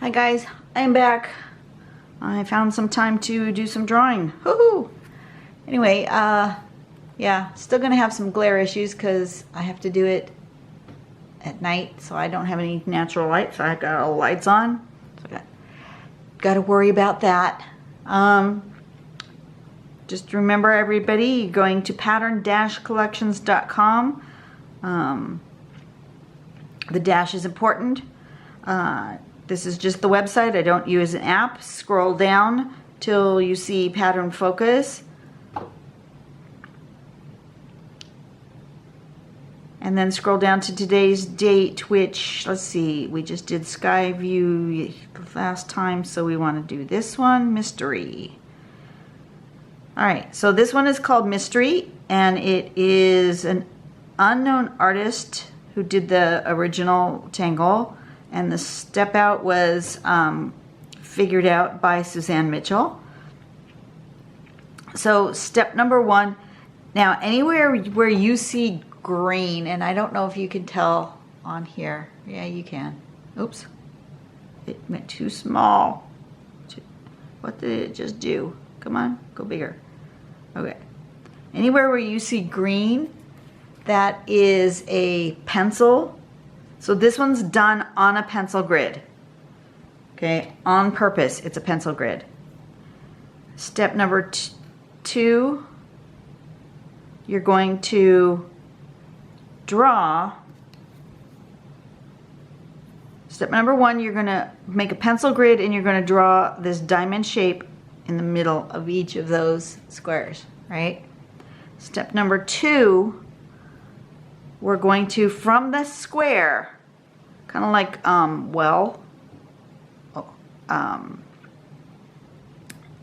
Hi guys, I'm back. I found some time to do some drawing. Woohoo! Anyway, yeah, still gonna have some glare issues because I have to do it at night, so I don't have any natural light, so I got all lights on. So I got to worry about that. Just remember, everybody, going to pattern-collections.com. The dash is important. This is just the website. I don't use an app. Scroll down till you see pattern focus. And then scroll down to today's date, which, let's see, we just did Sky View last time, so we want to do this one, Mystery. All right, so this one is called Mystery, and it is an unknown artist who did the original Tangle, and the step out was figured out by Suzanne Mitchell. So step number one, now anywhere where you see green, and I don't know if you can tell on here. Yeah, you can. Oops, it went too small. What did it just do? Come on, go bigger. Okay, anywhere where you see green, that is a pencil. So this one's done on a pencil grid. Okay, on purpose, it's a pencil grid. Step number two, you're going to draw. Step number one, you're going to make a pencil grid and you're going to draw this diamond shape in the middle of each of those squares, right? Step number two, we're going to, from the square, kind of like,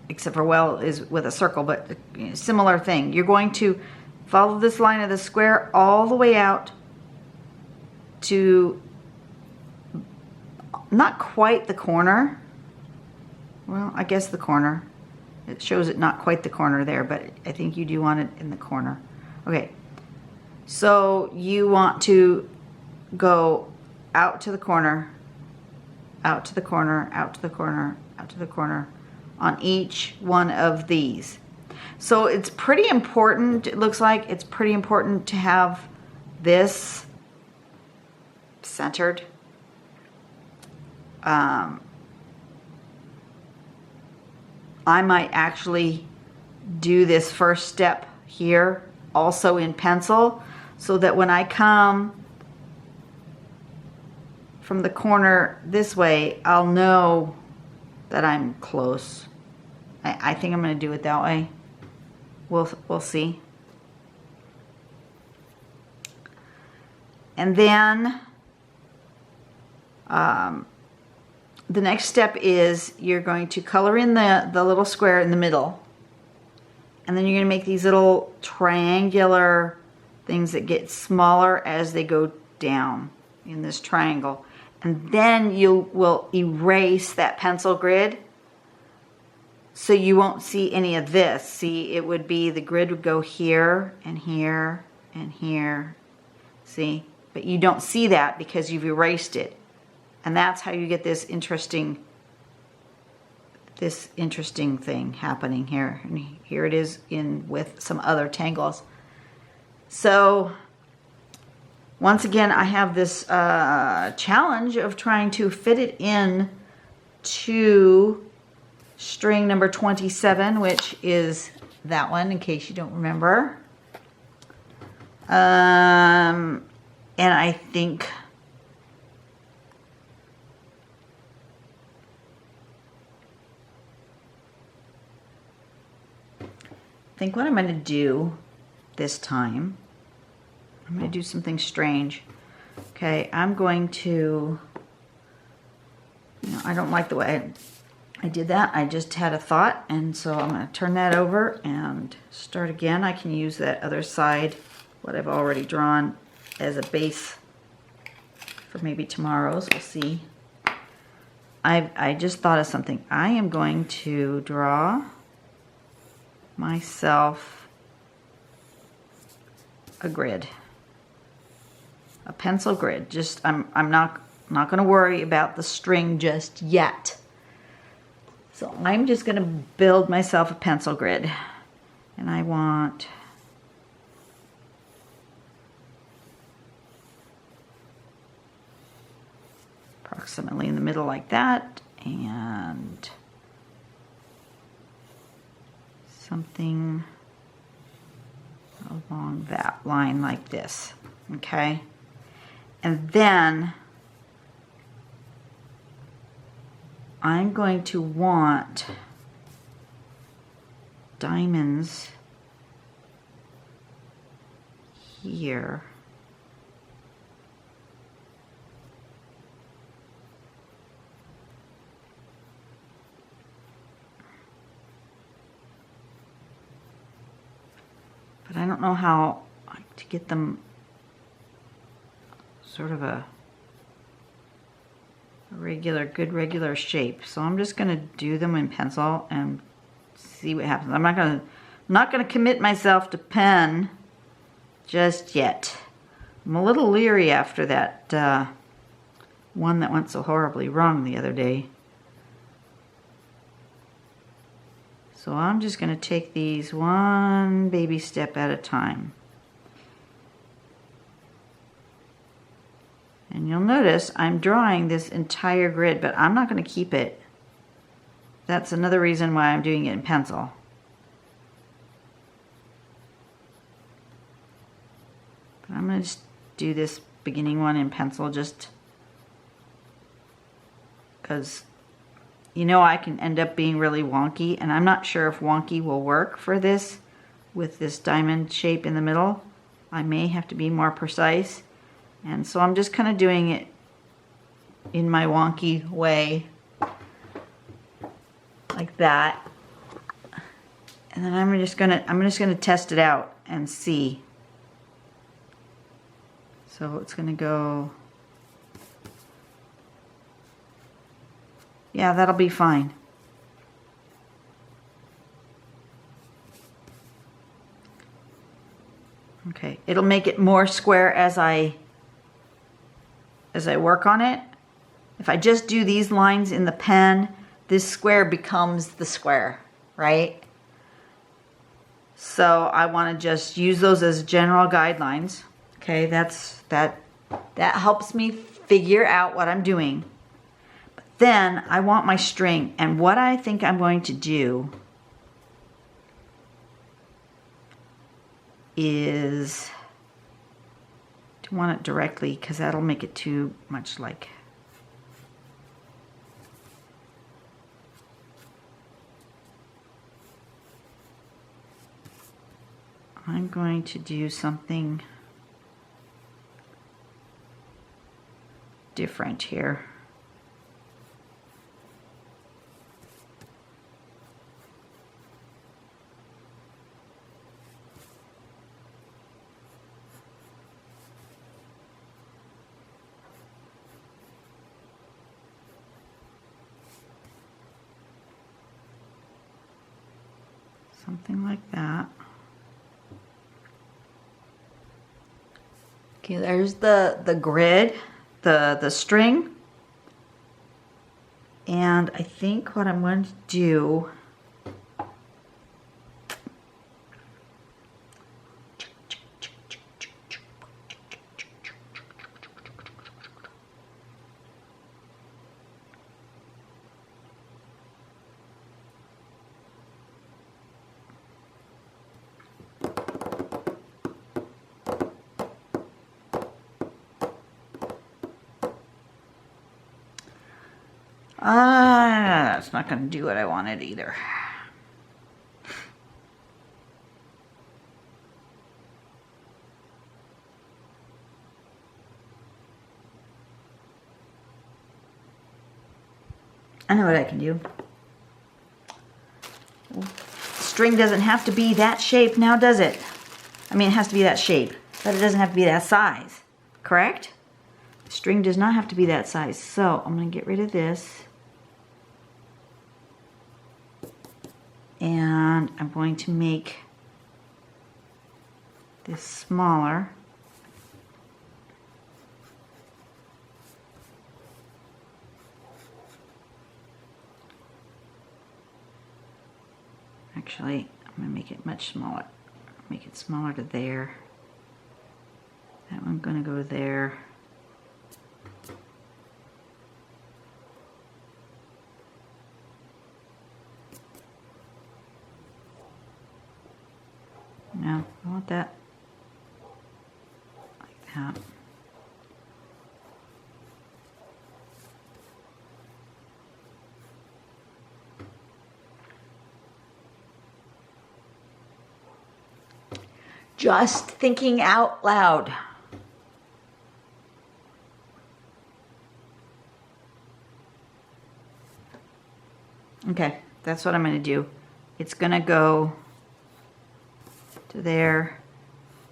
except for well is with a circle, but similar thing. You're going to follow this line of the square all the way out to not quite the corner. Well, I guess the corner. It shows it not quite the corner there, but I think you do want it in the corner. Okay. So you want to go out to the corner, out to the corner, out to the corner, out to the corner on each one of these. So it's pretty important, it looks like it's pretty important to have this centered. I might actually do this first step here also in pencil, so that when I come from the corner this way, I'll know that I'm close. I think I'm going to do it that way. We'll see. And then the next step is you're going to color in the little square in the middle. And then you're going to make these little triangular things that get smaller as they go down in this triangle. And then you will erase that pencil grid so you won't see any of this. See, it would be, the grid would go here and here and here. See? But you don't see that because you've erased it. And that's how you get this interesting thing happening here. And here it is in with some other tangles. So once again, I have this challenge of trying to fit it in to string number 27, which is that one, in case you don't remember. And I think what I'm going to do this time, I'm going to do something strange. Okay, I'm going to, I don't like the way I did that. I just had a thought, and so I'm going to turn that over and start again. I can use that other side, what I've already drawn, as a base for maybe tomorrow's. We'll see. I just thought of something. I am going to draw myself a grid, a pencil grid. Just I'm not I'm not going to worry about the string just yet. So I'm just going to build myself a pencil grid. And I want approximately in the middle like that, and something along that line like this, okay? And then I'm going to want diamonds here. But I don't know how to get them sort of a good regular shape. So I'm just going to do them in pencil and see what happens. I'm not gonna commit myself to pen just yet. I'm a little leery after that one that went so horribly wrong the other day. So I'm just going to take these one baby step at a time. And you'll notice I'm drawing this entire grid, but I'm not going to keep it. That's another reason why I'm doing it in pencil. But I'm going to just do this beginning one in pencil just because you know I can end up being really wonky, and I'm not sure if wonky will work for this with this diamond shape in the middle. I may have to be more precise, and so I'm just kind of doing it in my wonky way like that. And then I'm just gonna test it out and see. So it's gonna go, yeah, that'll be fine. Okay, it'll make it more square as I work on it. If I just do these lines in the pen, this square becomes the square, right? So I want to just use those as general guidelines. Okay, that helps me figure out what I'm doing. But then I want my string, and what I think I'm going to do is to want it directly, because that'll make it too much like I'm going to do something different here. Something like that. Okay, there's the grid, the string. And I think what I'm going to do, that's not going to do what I wanted either. I know what I can do. String doesn't have to be that shape now, does it? I mean, it has to be that shape, but it doesn't have to be that size, correct? String does not have to be that size. So I'm going to get rid of this. And I'm going to make this smaller. Actually, I'm gonna make it much smaller. Make it smaller to there. That one's gonna go there. No, I want that like that. Just thinking out loud. Okay, that's what I'm going to do. It's going to go to there,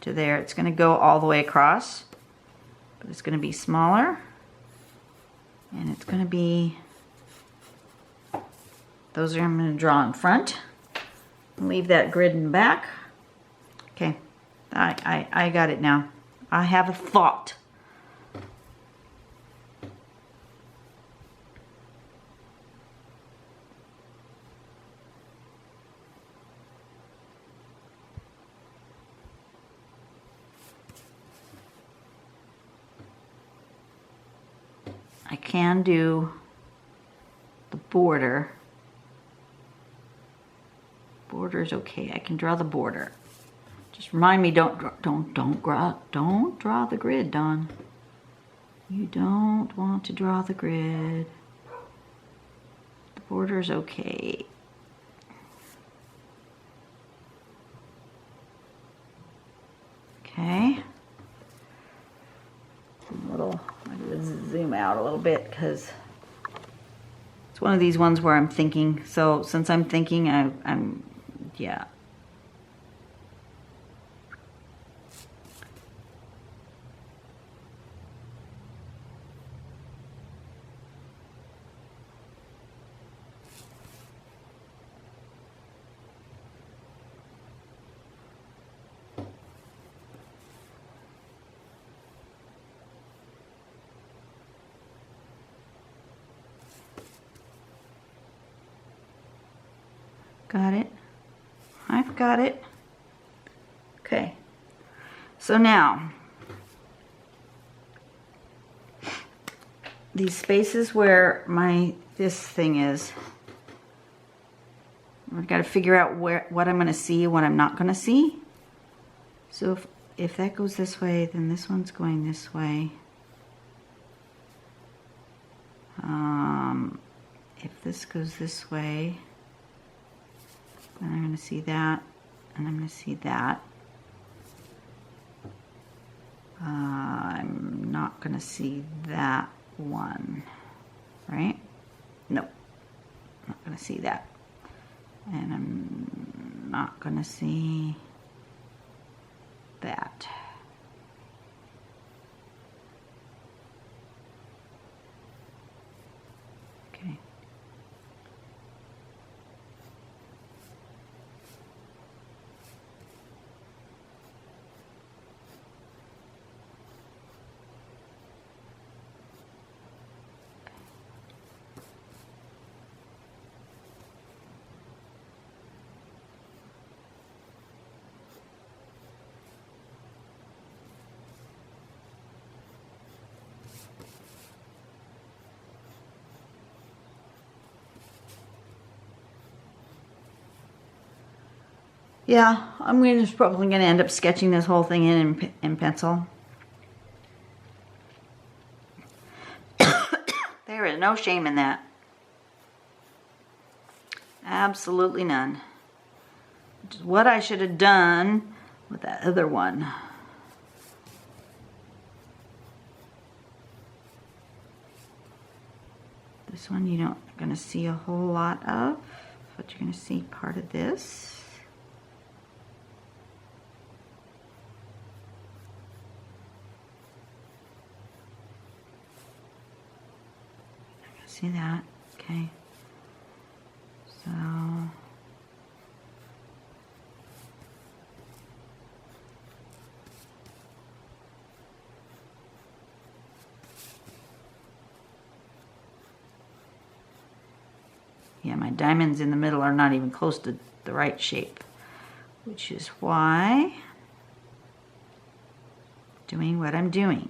to there. It's going to go all the way across, but it's going to be smaller. And it's going to be, those are I'm going to draw in front. Leave that grid in back. Okay, I got it now. I have a thought. I can do the border. Border's okay. I can draw the border. Just remind me, don't draw the grid, Dawn. You don't want to draw the grid. The border's okay. Okay. I'm going to zoom out a little bit because it's one of these ones where I'm thinking. So since I'm thinking, yeah. Got it? I've got it. Okay. So now, these spaces where this thing is, I've got to figure out what I'm going to see and what I'm not going to see. So if that goes this way, then this one's going this way. If this goes this way, then I'm going to see that, and I'm going to see that. I'm not going to see that one, right? Nope, not going to see that. And I'm not going to see that. Okay. Yeah, I'm just probably going to end up sketching this whole thing in pencil. There is no shame in that. Absolutely none. Which is what I should have done with that other one. This one you're not going to see a whole lot of, but you're going to see part of this. See that? Okay. So yeah, my diamonds in the middle are not even close to the right shape, which is why I'm doing what I'm doing.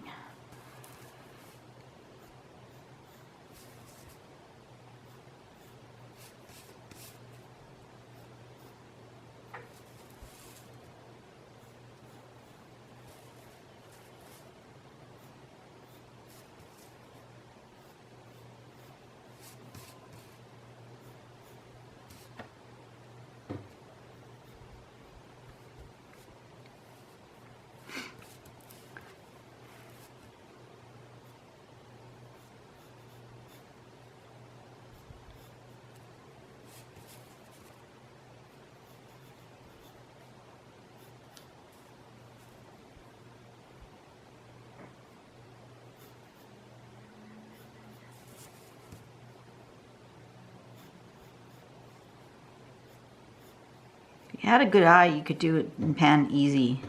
If you had a good eye, you could do it in pen easy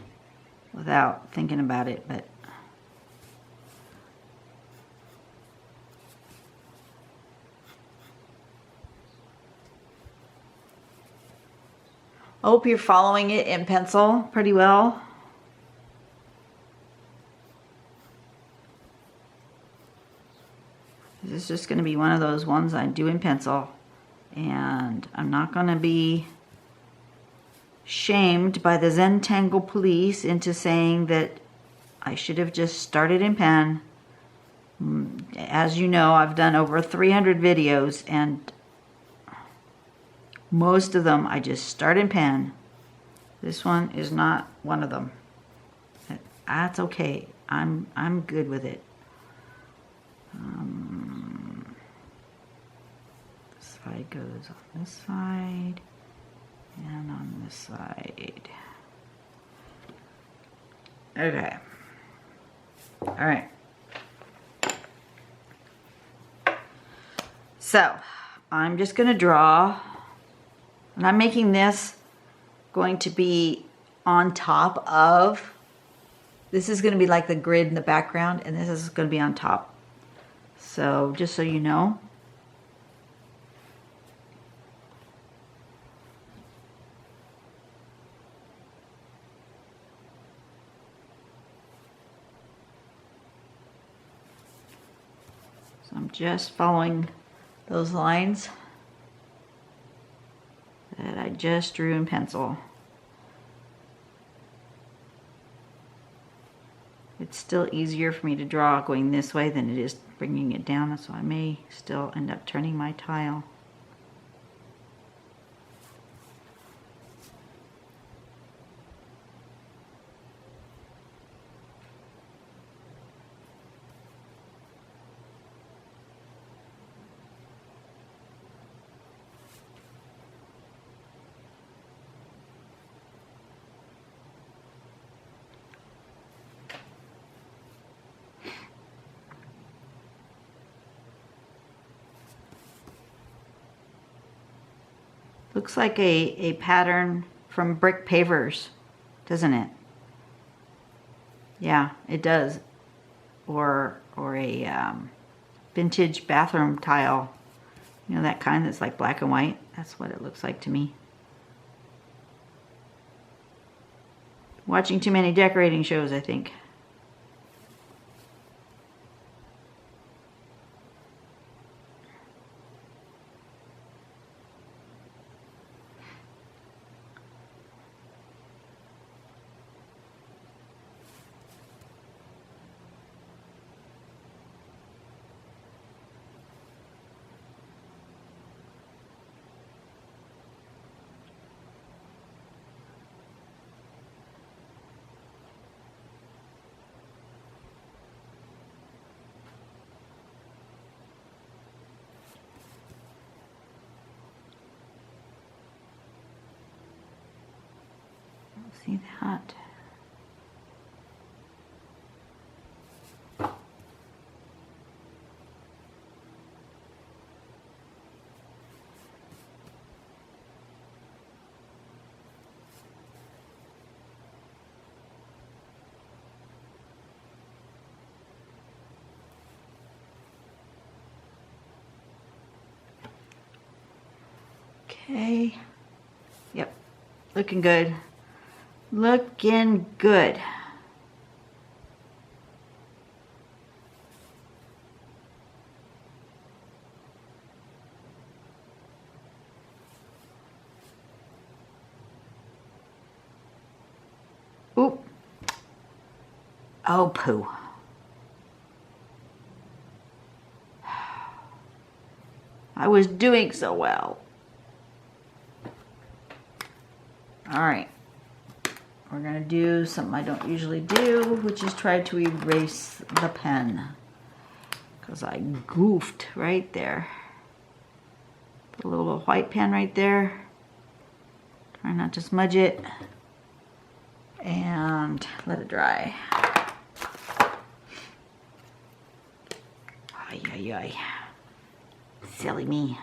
without thinking about it, but I hope you're following it in pencil pretty well. This is just going to be one of those ones I do in pencil, and I'm not going to be shamed by the Zentangle police into saying that I should have just started in pen. As you know, I've done over 300 videos, and most of them I just start in pen. This one is not one of them. That's okay. I'm good with it. This side goes on this side and on this side. Okay. All right. So I'm just going to draw, and I'm making this going to be on top of, this is going to be like the grid in the background, and this is going to be on top. So just so you know. So I'm just following those lines that I just drew in pencil. It's still easier for me to draw going this way than it is bringing it down, so I may still end up turning my tile. Looks like a pattern from brick pavers, doesn't it? Yeah, it does. Or a vintage bathroom tile. You know, that kind that's like black and white. That's what it looks like to me. Watching too many decorating shows, I think. See that? Okay. Yep, looking good. Looking good. Oop. Oh, poo. I was doing so well. All right. We're going to do something I don't usually do, which is try to erase the pen. Because I goofed right there. Put a little white pen right there. Try not to smudge it. And let it dry. Ay, ay, ay. Silly me.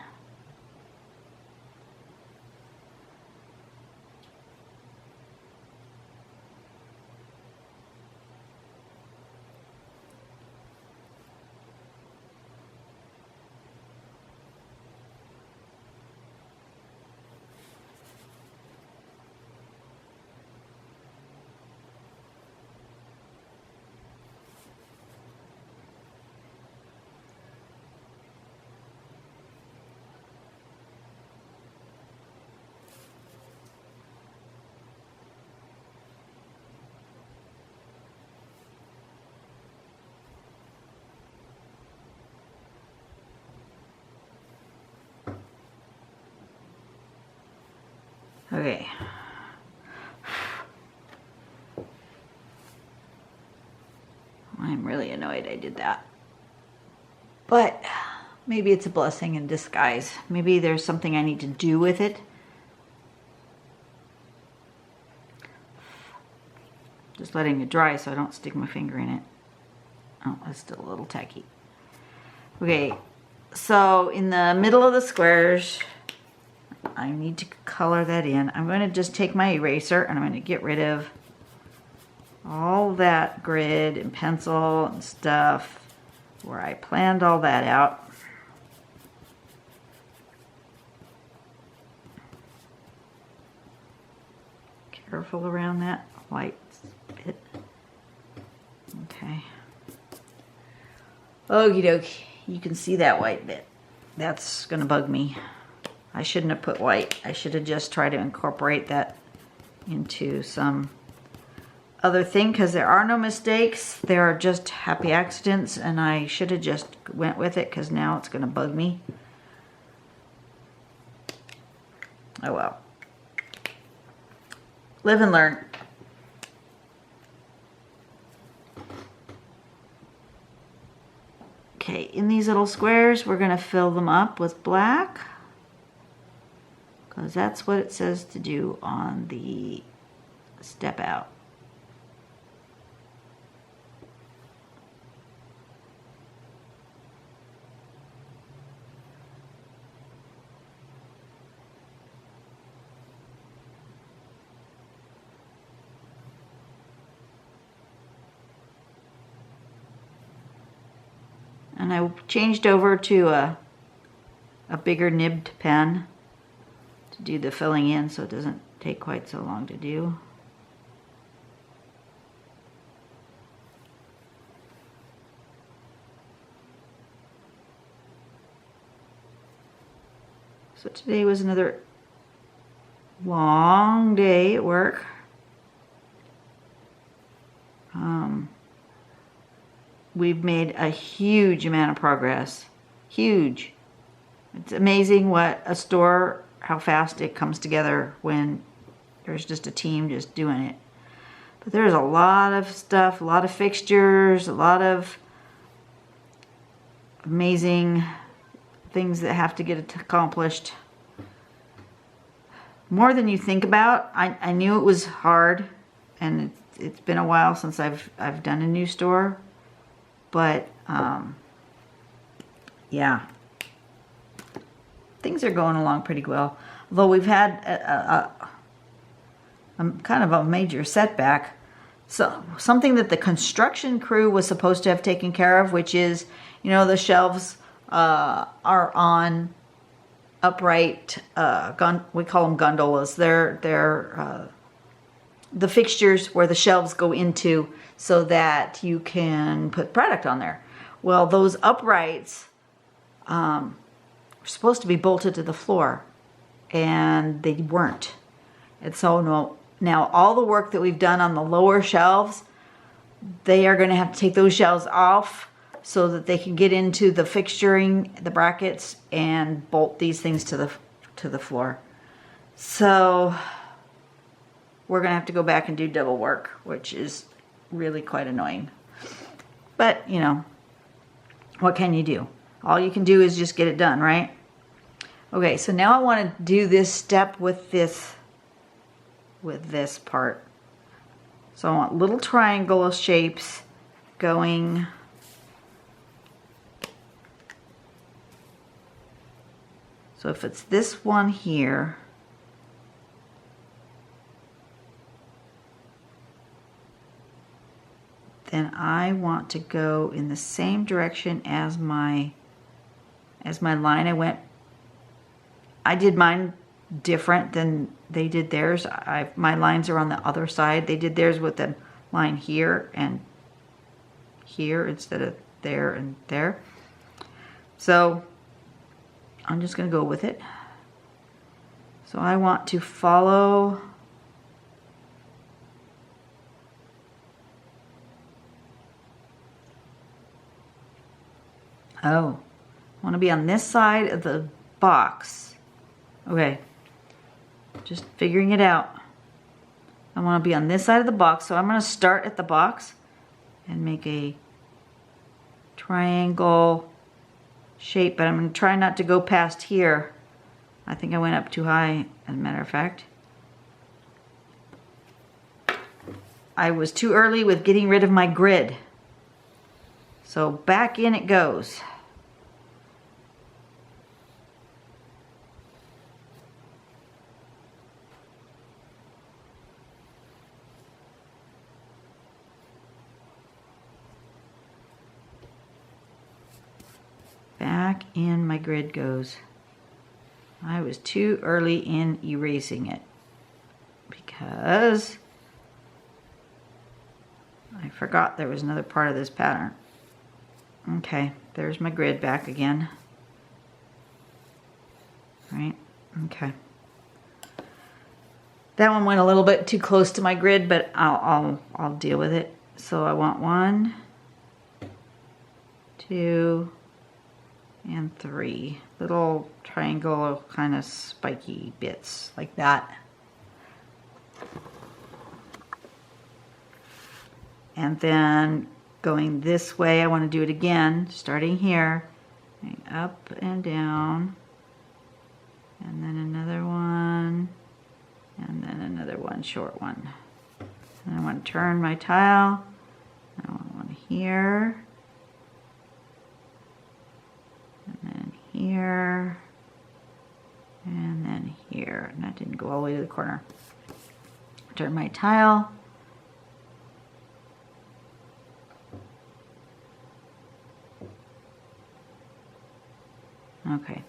Okay. I'm really annoyed I did that. But maybe it's a blessing in disguise. Maybe there's something I need to do with it. Just letting it dry so I don't stick my finger in it. Oh, that's still a little tacky. Okay, so in the middle of the squares, I need to color that in. I'm going to just take my eraser and I'm going to get rid of all that grid and pencil and stuff where I planned all that out. Careful around that white bit. Okay. Okie dokie. You can see that white bit. That's going to bug me. I shouldn't have put white. I should have just tried to incorporate that into some other thing because there are no mistakes. There are just happy accidents and I should have just went with it because now it's going to bug me. Oh well. Live and learn. Okay, in these little squares, we're going to fill them up with black. Because that's what it says to do on the step out. And I changed over to a bigger nibbed pen to do the filling in so it doesn't take quite so long to do. So today was another long day at work. We've made a huge amount of progress. Huge. It's amazing what a store, how fast it comes together when there's just a team just doing it. But there's a lot of stuff, a lot of fixtures, a lot of amazing things that have to get accomplished. More than you think about. I knew it was hard, and it's been a while since I've done a new store. But, yeah, things are going along pretty well. Although we've had a kind of a major setback. So something that the construction crew was supposed to have taken care of, which is, you know, the shelves are on upright, we call them gondolas. They're the fixtures where the shelves go into so that you can put product on there. Well, those uprights were supposed to be bolted to the floor, and they weren't. And so now all the work that we've done on the lower shelves, they are going to have to take those shelves off so that they can get into the fixturing, the brackets, and bolt these things to the floor. So we're going to have to go back and do double work, which is really quite annoying. But, you know, what can you do? All you can do is just get it done, right? Okay, so now I want to do this step with this part. So I want little triangle shapes going so if it's this one here, then I want to go in the same direction as my line. I did mine different than they did theirs. My lines are on the other side. They did theirs with the line here and here instead of there and there. So I'm just going to go with it. So I want to follow I want to be on this side of the box. Okay, just figuring it out. I want to be on this side of the box, so I'm going to start at the box and make a triangle shape, but I'm going to try not to go past here. I think I went up too high, as a matter of fact. I was too early with getting rid of my grid. So back in it goes. Back in my grid goes. I was too early in erasing it because I forgot there was another part of this pattern. Okay, there's my grid back again. Right, okay. That one went a little bit too close to my grid, but I'll deal with it. So I want 1, 2, and 3 little triangle kind of spiky bits like that. And then going this way, I want to do it again, starting here, going up and down, and then another one, and then another one, short one. And I want to turn my tile. I want one here, and then here, and then here. And that didn't go all the way to the corner. Turn my tile. Okay,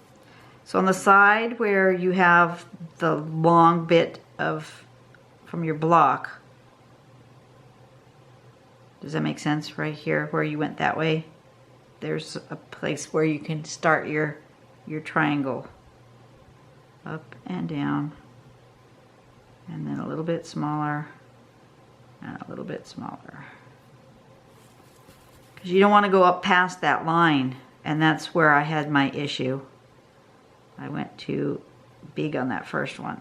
so on the side where you have the long bit from your block, does that make sense? Right here where you went that way, there's a place where you can start your triangle. Up and down, and then a little bit smaller, and a little bit smaller. Because you don't want to go up past that line. And that's where I had my issue. I went too big on that first one.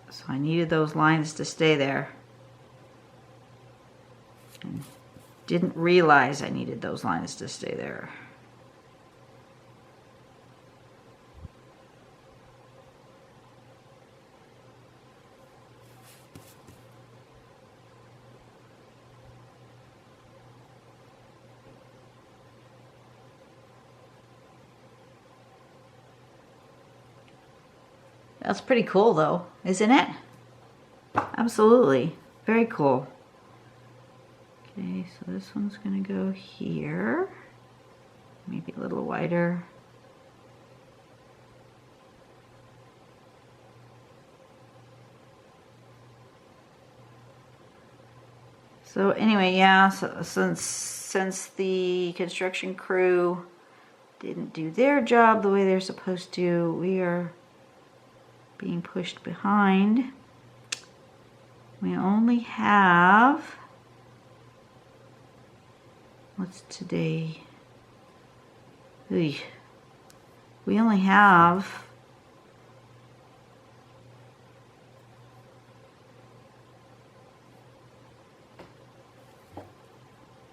So I needed those lines to stay there. And didn't realize I needed those lines to stay there. That's pretty cool though, isn't it? Absolutely. Very cool. Okay, so this one's going to go here. Maybe a little wider. So anyway, yeah, so since the construction crew didn't do their job the way they're supposed to, we are being pushed behind. We only have, what's today? We only have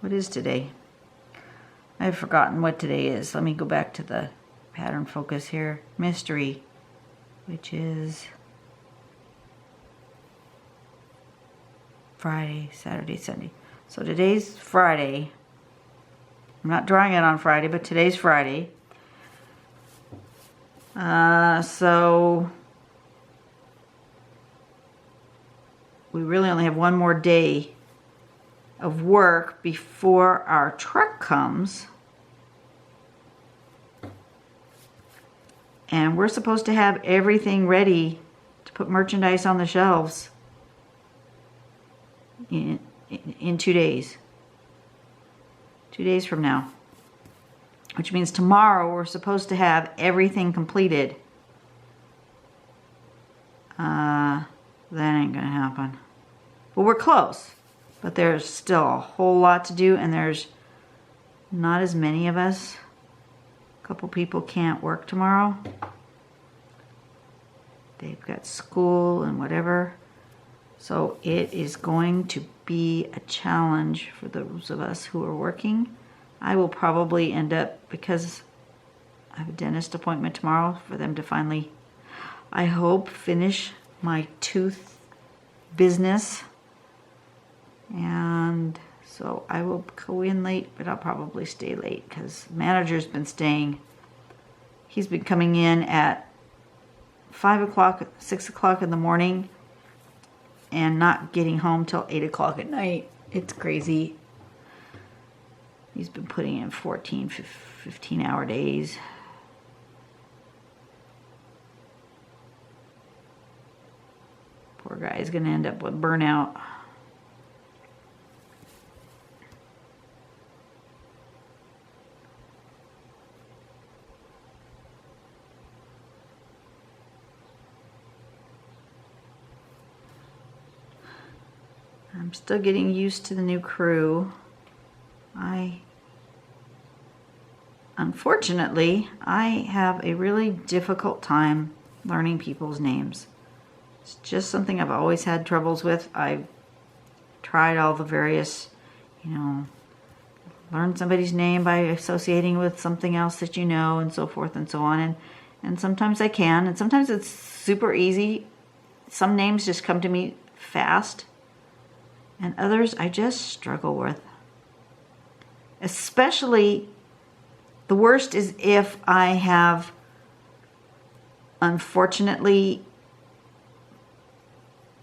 what is today? I've forgotten what today is. Let me go back to the pattern focus here. Mystery, which is Friday, Saturday, Sunday. So today's Friday. I'm not drawing it on Friday, but today's Friday. So we really only have one more day of work before our truck comes. And we're supposed to have everything ready to put merchandise on the shelves in 2 days. 2 days from now. Which means tomorrow we're supposed to have everything completed. That ain't gonna happen. Well, we're close. But there's still a whole lot to do, and there's not as many of us. A couple people can't work tomorrow. They've got school and whatever. So it is going to be a challenge for those of us who are working. I will probably end up, because I have a dentist appointment tomorrow, for them to finally, I hope, finish my tooth business. And so I will go in late, but I'll probably stay late because the manager's been staying. He's been coming in at 5 o'clock, 6 o'clock in the morning and not getting home till 8 o'clock at night. It's crazy. He's been putting in 14, 15-hour days. Poor guy's going to end up with burnout. I'm still getting used to the new crew. Unfortunately, I have a really difficult time learning people's names. It's just something I've always had troubles with. I've tried all the various, learn somebody's name by associating with something else that you know, and so forth and so on. And sometimes I can, and sometimes it's super easy. Some names just come to me fast. And others I just struggle with. Especially, the worst is if I have, unfortunately,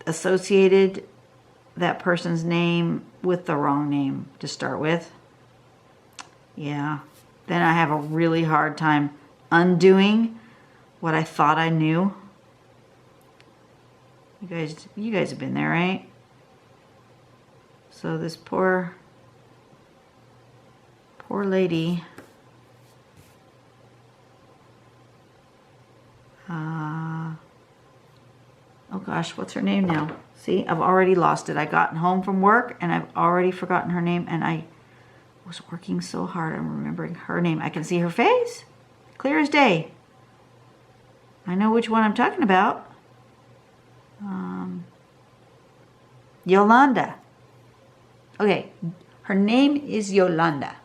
associated that person's name with the wrong name to start with. Yeah, then I have a really hard time undoing what I thought I knew. You guys have been there, right? So this poor lady, oh gosh, what's her name now? See, I've already lost it. I got home from work and I've already forgotten her name, and I was working so hard on remembering her name. I can see her face, clear as day. I know which one I'm talking about. Yolanda. Okay, her name is Yolanda.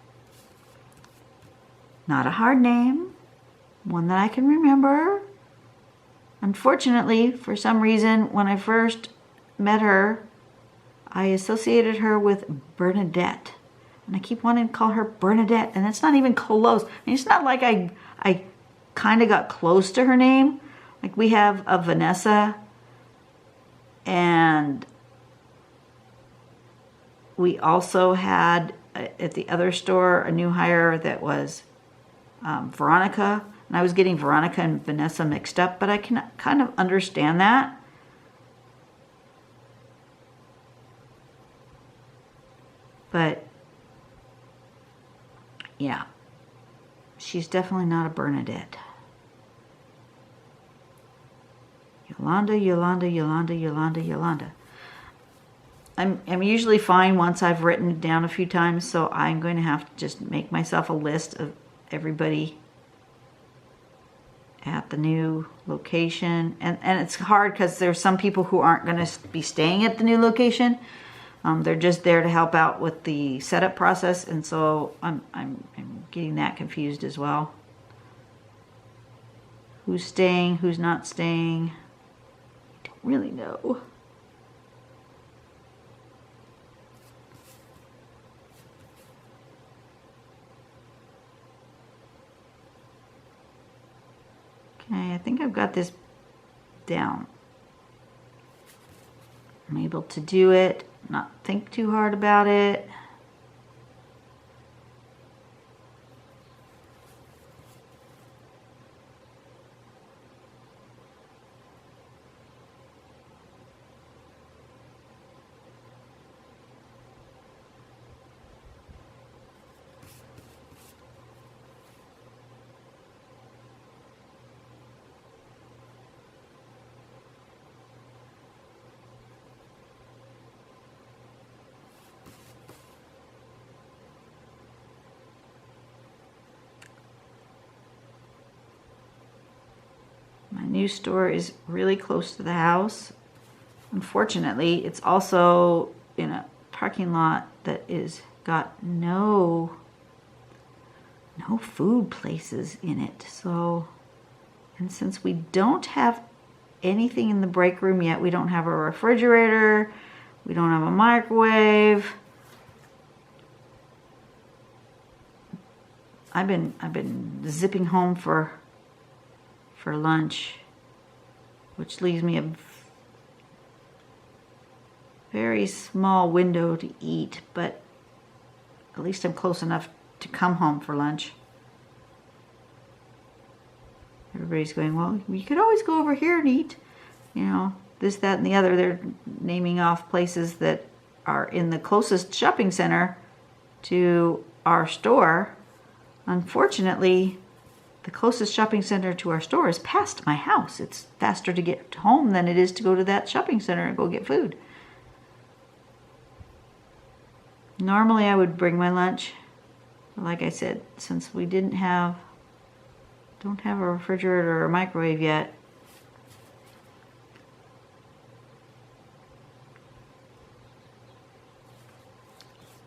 Not a hard name, one that I can remember. Unfortunately, for some reason, when I first met her, I associated her with Bernadette. And I keep wanting to call her Bernadette, and it's not even close. I mean, it's not like I kind of got close to her name. Like we have a Vanessa, and we also had at the other store a new hire that was Veronica, and I was getting Veronica and Vanessa mixed up, but I can kind of understand that. But yeah, she's definitely not a Bernadette. Yolanda, Yolanda, Yolanda, Yolanda, Yolanda. I'm usually fine once I've written it down a few times, so I'm going to have to just make myself a list of everybody at the new location. And it's hard because there's some people who aren't going to be staying at the new location. They're just there to help out with the setup process, and so I'm getting that confused as well. Who's staying, who's not staying? I don't really know. Okay, I think I've got this down. I'm able to do it, not think too hard about it. My new store is really close to the house. Unfortunately, it's also in a parking lot that is got no food places in it. So, and since we don't have anything in the break room yet, we don't have a refrigerator, we don't have a microwave. I've been zipping home for lunch, which leaves me a very small window to eat, but at least I'm close enough to come home for lunch. Everybody's going, well, we could always go over here and eat, you know, this, that, and the other. They're naming off places that are in the closest shopping center to our store. Unfortunately, the closest shopping center to our store is past my house. It's faster to get home than it is to go to that shopping center and go get food. Normally I would bring my lunch. Like I said, since we don't have a refrigerator or a microwave yet,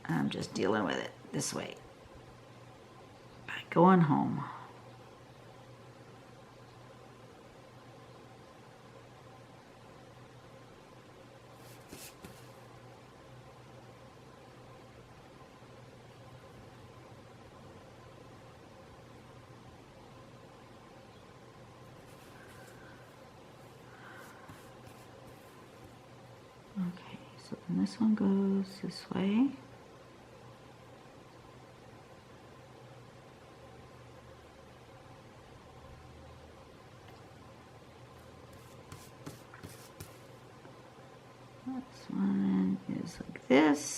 I'm just dealing with it this way by going home. Okay, so then this one goes this way. This one is like this.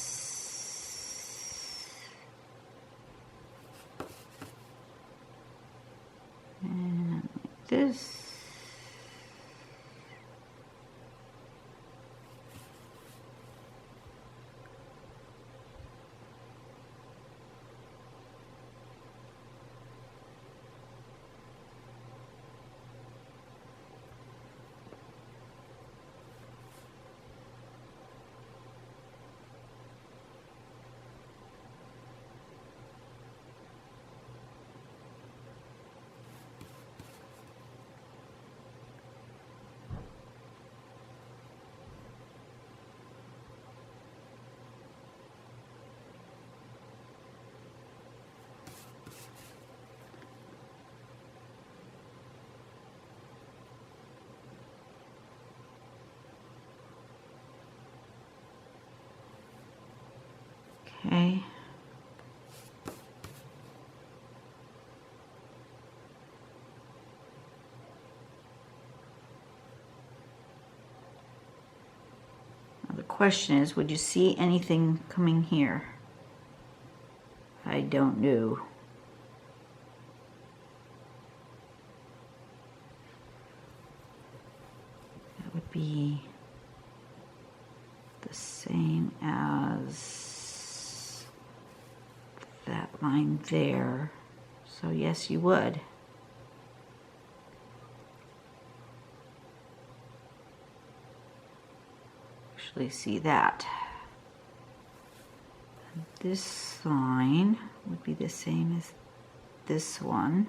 And like this. Okay. Now the question is, would you see anything coming here? I don't know. That would be the same as that line there. So yes, you would. Actually see that. And this line would be the same as this one.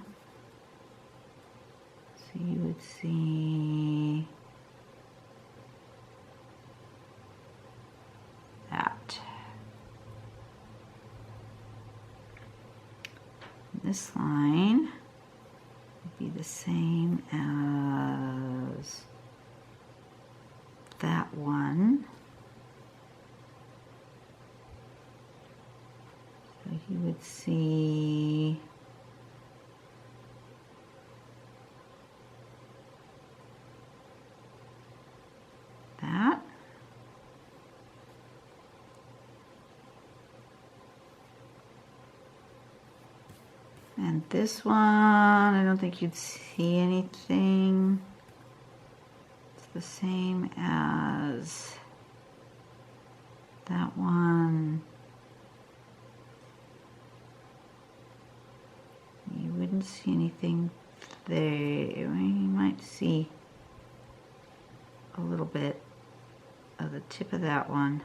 So you would see that. This line would be the same as that one. So you would see that. And this one, I don't think you'd see anything. It's the same as that one. You wouldn't see anything there. You might see a little bit of the tip of that one.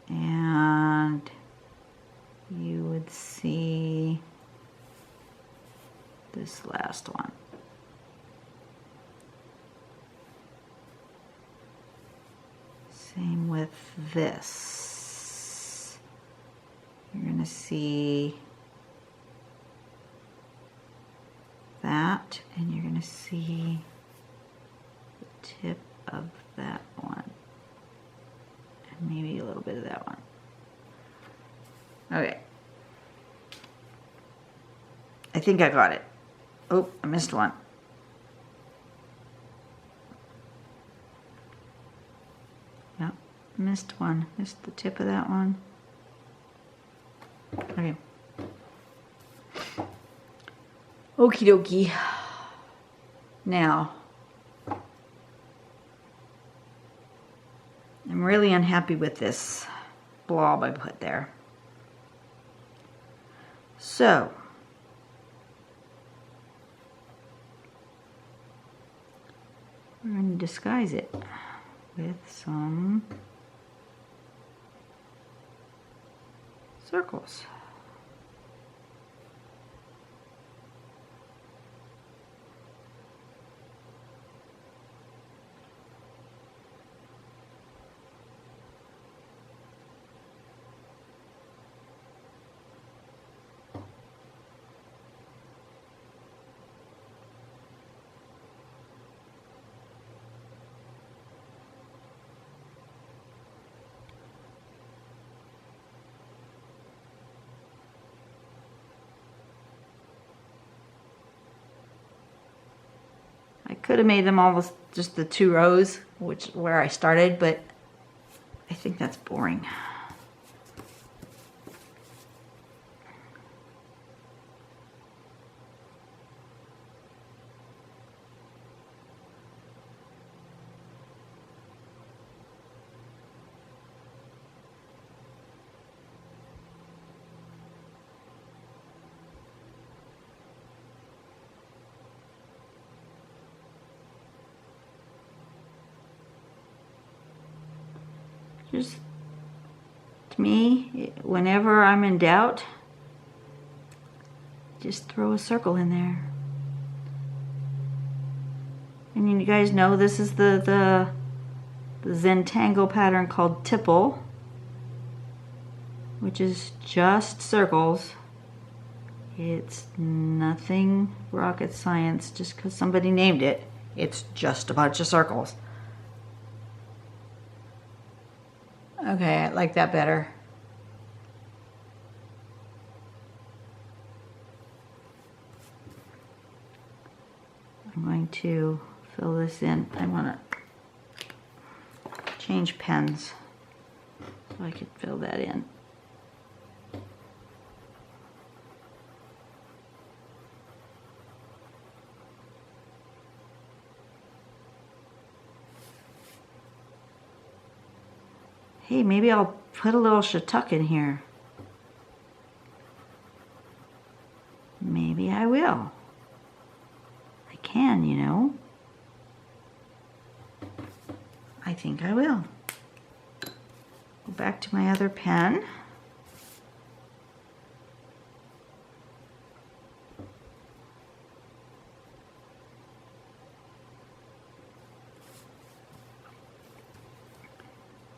And you would see this last one. Same with this. You're going to see that, and you're going to see the tip of that one. And maybe a little bit of that one. Okay. I think I got it. Oh, I missed one. Yep, missed one. Missed the tip of that one. Okay. Okie dokie. Now, I'm really unhappy with this blob I put there. So, we're going to disguise it with some circles. I could have made them all just the 2 rows, where I started, but I think that's boring. Just, to me, whenever I'm in doubt, just throw a circle in there. And you guys know this is the Zentangle pattern called Tipple, which is just circles. It's nothing rocket science just because somebody named it. It's just a bunch of circles. Okay, I like that better. I'm going to fill this in. I want to change pens so I can fill that in. Hey, maybe I'll put a little Kuratake in here. Maybe I will. I can, you know. I think I will. Go back to my other pen.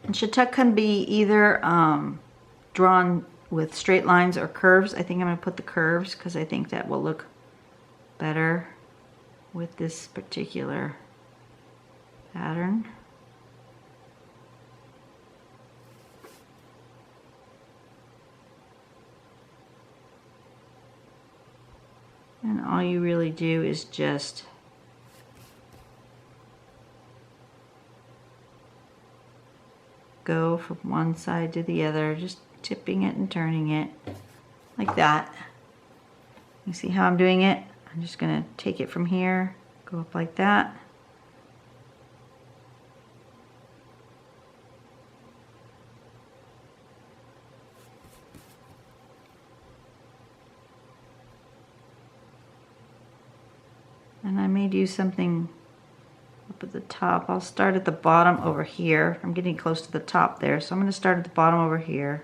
And Kuratake can be either drawn with straight lines or curves. I think I'm going to put the curves because I think that will look better with this particular pattern. And all you really do is just go from one side to the other, just tipping it and turning it like that. You see how I'm doing it? I'm just going to take it from here, go up like that. And I may do something up at the top. I'll start at the bottom over here. I'm getting close to the top there, so I'm going to start at the bottom over here.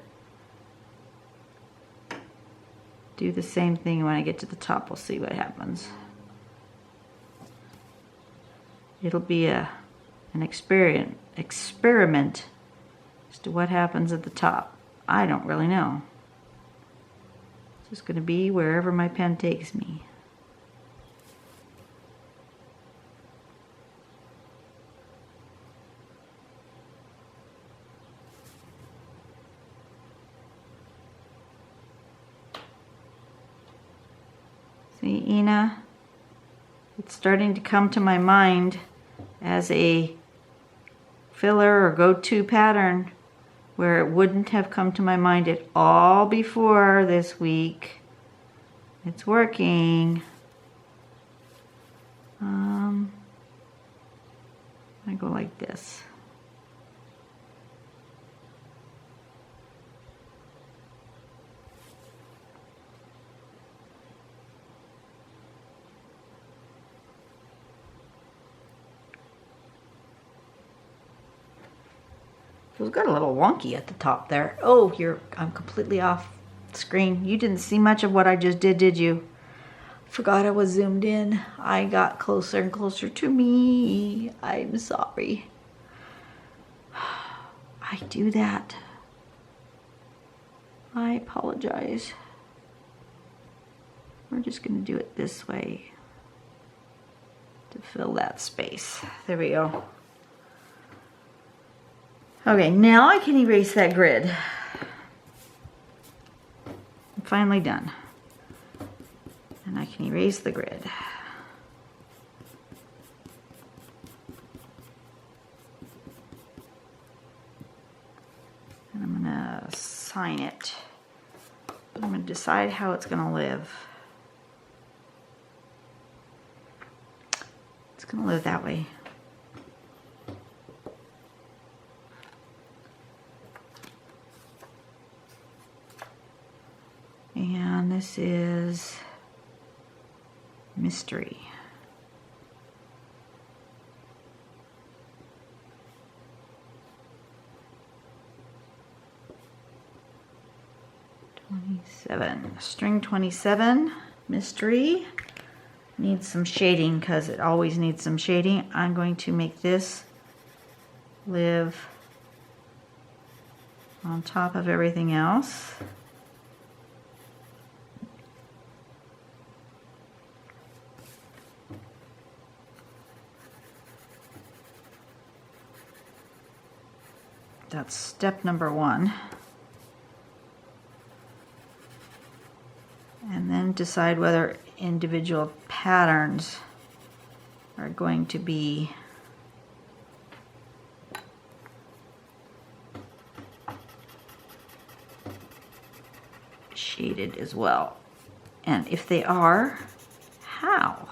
Do the same thing when I get to the top. We'll see what happens. It'll be an experiment as to what happens at the top. I don't really know. It's just going to be wherever my pen takes me. See, Ina, it's starting to come to my mind as a filler or go-to pattern where it wouldn't have come to my mind at all before this week. It's working. I go like this. It was got a little wonky at the top there. Oh, I'm completely off screen. You didn't see much of what I just did you? Forgot I was zoomed in. I got closer and closer to me. I'm sorry. I do that. I apologize. We're just going to do it this way to fill that space. There we go. Okay, now I can erase that grid. I'm finally done. And I can erase the grid. And I'm gonna sign it. I'm gonna decide how it's gonna live. It's gonna live that way. And this is Mystery. String 27, Mystery. Needs some shading because it always needs some shading. I'm going to make this live on top of everything else. That's step number 1. And then decide whether individual patterns are going to be shaded as well. And if they are, how?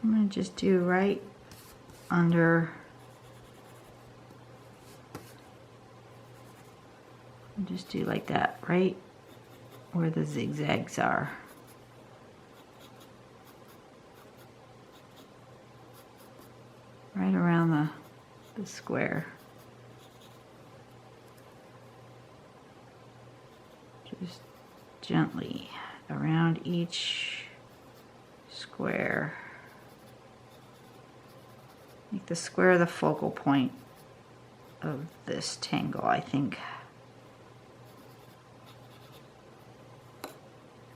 I'm going to just do right under, just do like that, right where the zigzags are. Right around the square. Just gently around each square. Make the square the focal point of this tangle, I think.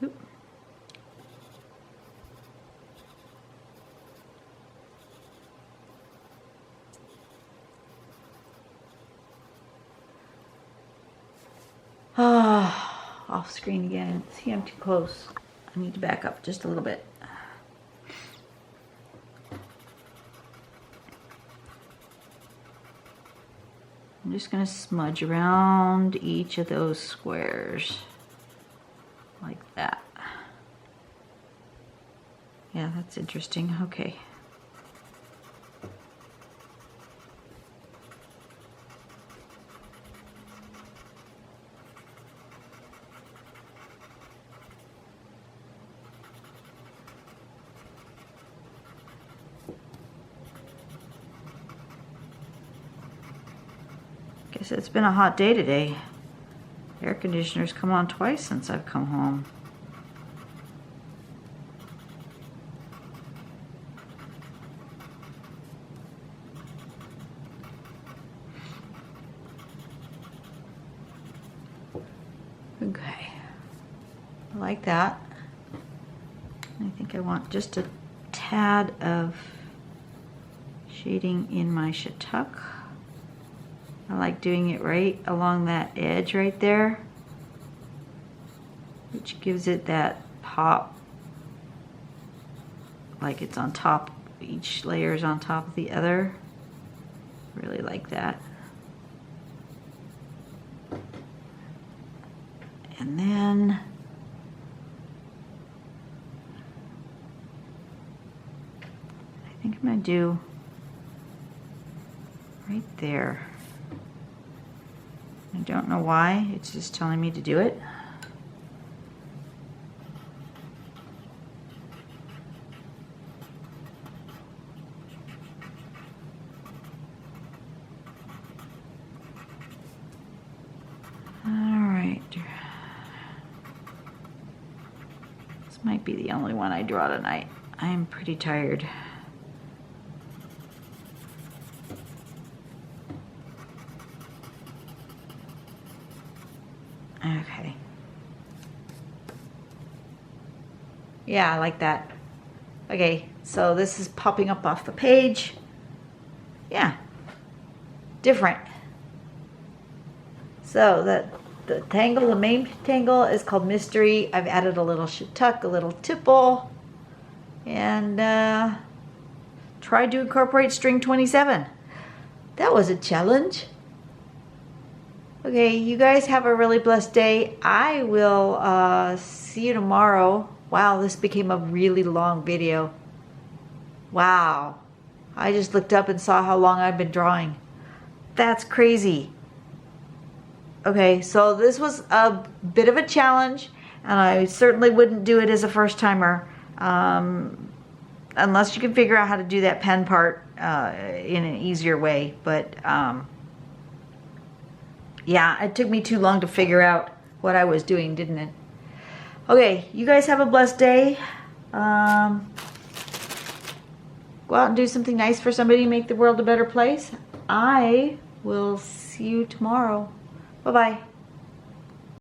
Oop. Off screen again. See, I'm too close. I need to back up just a little bit. I'm just going to smudge around each of those squares like that. Yeah, that's interesting. Okay. Guess it's been a hot day today. Air conditioner's come on twice since I've come home. Okay, I like that. I think I want just a tad of shading in my shiitake. I like doing it right along that edge right there, which gives it that pop, like it's on top, each layer is on top of the other. Really like that. And then I think I'm going to do right there. I don't know why, it's just telling me to do it. All right. This might be the only one I draw tonight. I'm pretty tired. Okay. Yeah, I like that. Okay, so this is popping up off the page. Yeah, different. So the tangle, the main tangle is called Mystery. I've added a little shiitake, a little tipple, and tried to incorporate string 27. That was a challenge. Okay, you guys have a really blessed day. I will see you tomorrow. Wow, this became a really long video. Wow. I just looked up and saw how long I've been drawing. That's crazy. Okay, so this was a bit of a challenge, and I certainly wouldn't do it as a first timer. Unless you can figure out how to do that pen part in an easier way. But yeah, it took me too long to figure out what I was doing, didn't it? Okay, you guys have a blessed day. Go out and do something nice for somebody, make the world a better place. I will see you tomorrow. Bye-bye.